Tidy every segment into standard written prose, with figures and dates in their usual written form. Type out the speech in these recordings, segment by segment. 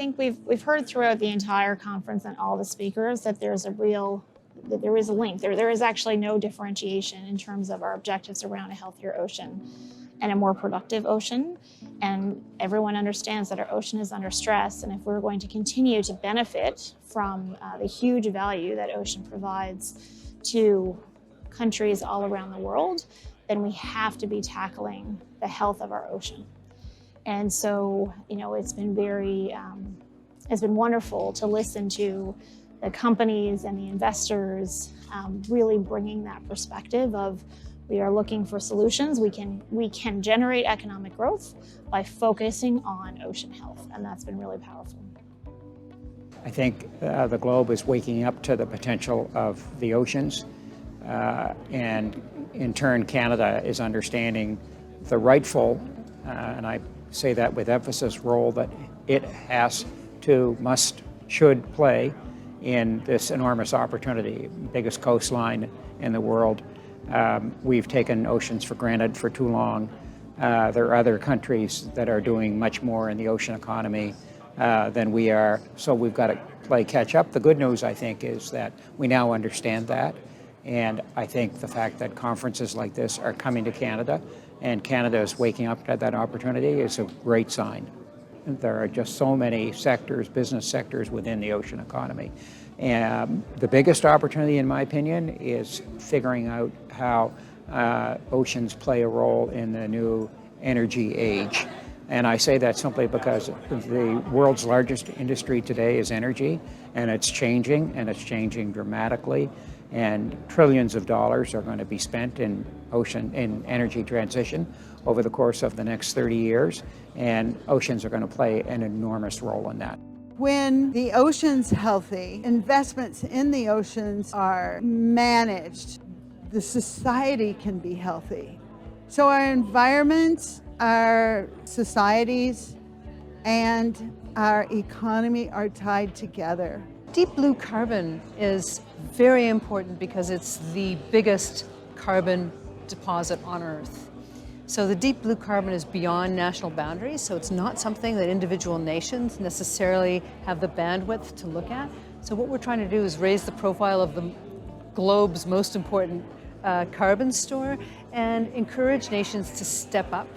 think we've heard throughout the entire conference and all the speakers that there is a link. There is actually no differentiation in terms of our objectives around a healthier ocean and a more productive ocean. And everyone understands that our ocean is under stress, and if we're going to continue to benefit from the huge value that ocean provides to countries all around the world, then we have to be tackling the health of our ocean. And so, it's been it's been wonderful to listen to the companies and the investors really bringing that perspective of, we are looking for solutions. We can generate economic growth by focusing on ocean health, and that's been really powerful. I think the globe is waking up to the potential of the oceans, and in turn Canada is understanding the rightful, and I say that with emphasis, role that it should play in this enormous opportunity. Biggest coastline in the world. We've taken oceans for granted for too long. There are other countries that are doing much more in the ocean economy than we are, so we've got to play catch up. The good news, I think, is that we now understand that, and I think the fact that conferences like this are coming to Canada and Canada is waking up to that opportunity is a great sign. There are just so many sectors, business sectors within the ocean economy. And the biggest opportunity, in my opinion, is figuring out how oceans play a role in the new energy age. And I say that simply because the world's largest industry today is energy, and it's changing dramatically. And trillions of dollars are going to be spent in energy transition over the course of the next 30 years, and oceans are going to play an enormous role in that. When the ocean's healthy, investments in the oceans are managed, the society can be healthy. So our environment, our societies, and our economy are tied together. Deep blue carbon is very important because it's the biggest carbon deposit on Earth. So the deep blue carbon is beyond national boundaries, so it's not something that individual nations necessarily have the bandwidth to look at. So what we're trying to do is raise the profile of the globe's most important carbon store and encourage nations to step up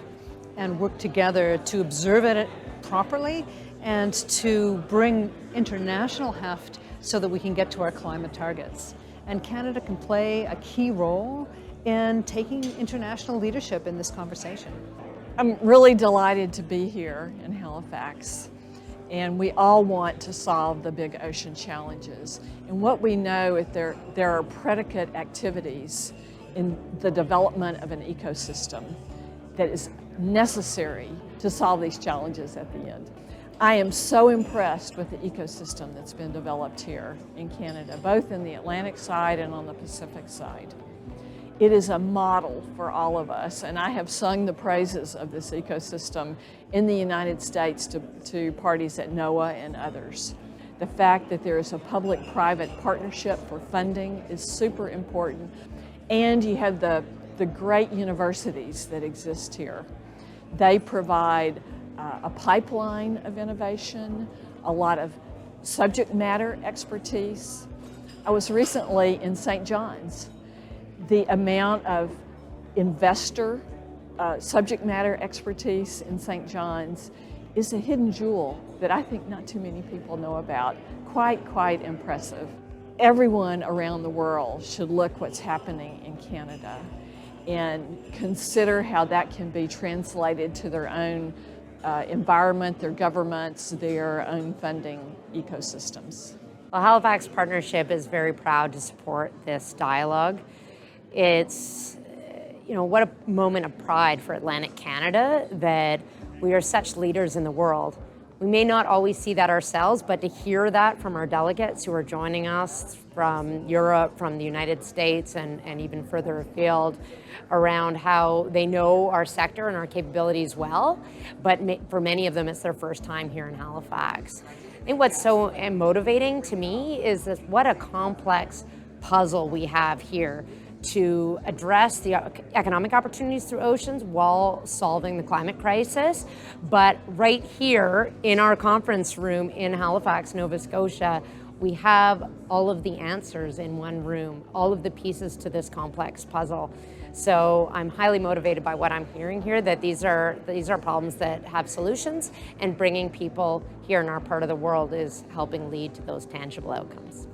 and work together to observe it properly and to bring international heft so that we can get to our climate targets. And Canada can play a key role in taking international leadership in this conversation. I'm really delighted to be here in Halifax, and we all want to solve the big ocean challenges. And what we know is there are predicate activities in the development of an ecosystem that is necessary to solve these challenges at the end. I am so impressed with the ecosystem that's been developed here in Canada, both in the Atlantic side and on the Pacific side. It is a model for all of us, and I have sung the praises of this ecosystem in the United States to parties at NOAA and others. The fact that there is a public-private partnership for funding is super important, and you have the great universities that exist here. They provide a pipeline of innovation, a lot of subject matter expertise. I was recently in St. John's. The amount of investor subject matter expertise in St. John's is a hidden jewel that I think not too many people know about. Quite impressive. Everyone around the world should look what's happening in Canada and consider how that can be translated to their own environment, their governments, their own funding ecosystems. Well, Halifax Partnership is very proud to support this dialogue. It's, what a moment of pride for Atlantic Canada that we are such leaders in the world. We may not always see that ourselves, but to hear that from our delegates who are joining us from Europe, from the United States, and even further afield around how they know our sector and our capabilities well, but for many of them, it's their first time here in Halifax. I think what's so motivating to me is that what a complex puzzle we have here to address the economic opportunities through oceans while solving the climate crisis. But right here in our conference room in Halifax, Nova Scotia, we have all of the answers in one room, all of the pieces to this complex puzzle. So I'm highly motivated by what I'm hearing here, that these are problems that have solutions, and bringing people here in our part of the world is helping lead to those tangible outcomes.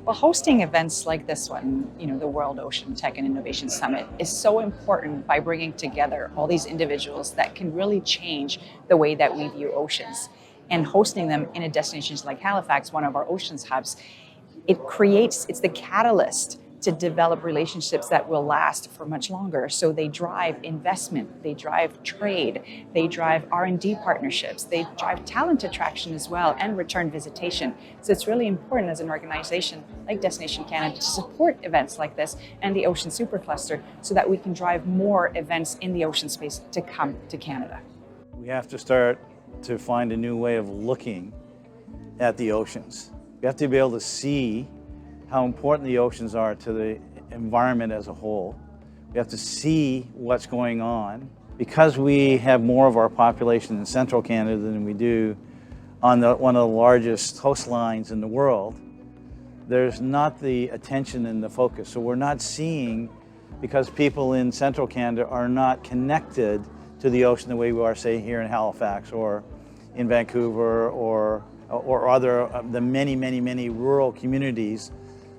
Well, hosting events like this one, the World Ocean Tech and Innovation Summit, is so important by bringing together all these individuals that can really change the way that we view oceans. And hosting them in a destination like Halifax, one of our oceans hubs, it's the catalyst to develop relationships that will last for much longer. So they drive investment, they drive trade, they drive R&D partnerships, they drive talent attraction as well, and return visitation. So it's really important as an organization like Destination Canada to support events like this and the Ocean Supercluster so that we can drive more events in the ocean space to come to Canada. We have to start to find a new way of looking at the oceans. We have to be able to see how important the oceans are to the environment as a whole. We have to see what's going on. Because we have more of our population in central Canada than we do on one of the largest coastlines in the world, there's not the attention and the focus. So we're not seeing, because people in central Canada are not connected to the ocean the way we are, say, here in Halifax or in Vancouver or other the many rural communities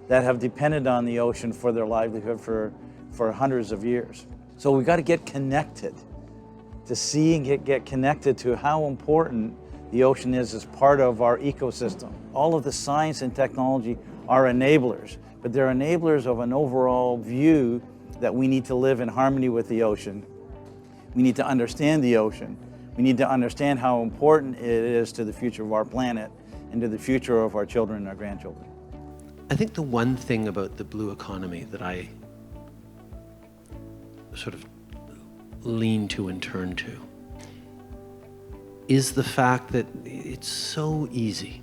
that have depended on the ocean for their livelihood for hundreds of years. So we've got to get connected to see and get connected to how important the ocean is as part of our ecosystem. All of the science and technology are enablers, but they're enablers of an overall view that we need to live in harmony with the ocean. We need to understand the ocean. We need to understand how important it is to the future of our planet and to the future of our children and our grandchildren. I think the one thing about the blue economy that I sort of lean to and turn to is the fact that it's so easy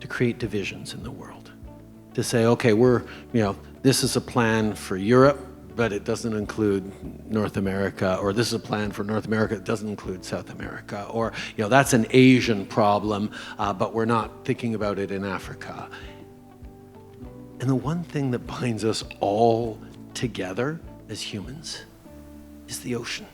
to create divisions in the world. To say, okay, this is a plan for Europe, but it doesn't include North America, or this is a plan for North America, it doesn't include South America, or that's an Asian problem, but we're not thinking about it in Africa. And the one thing that binds us all together as humans is the ocean.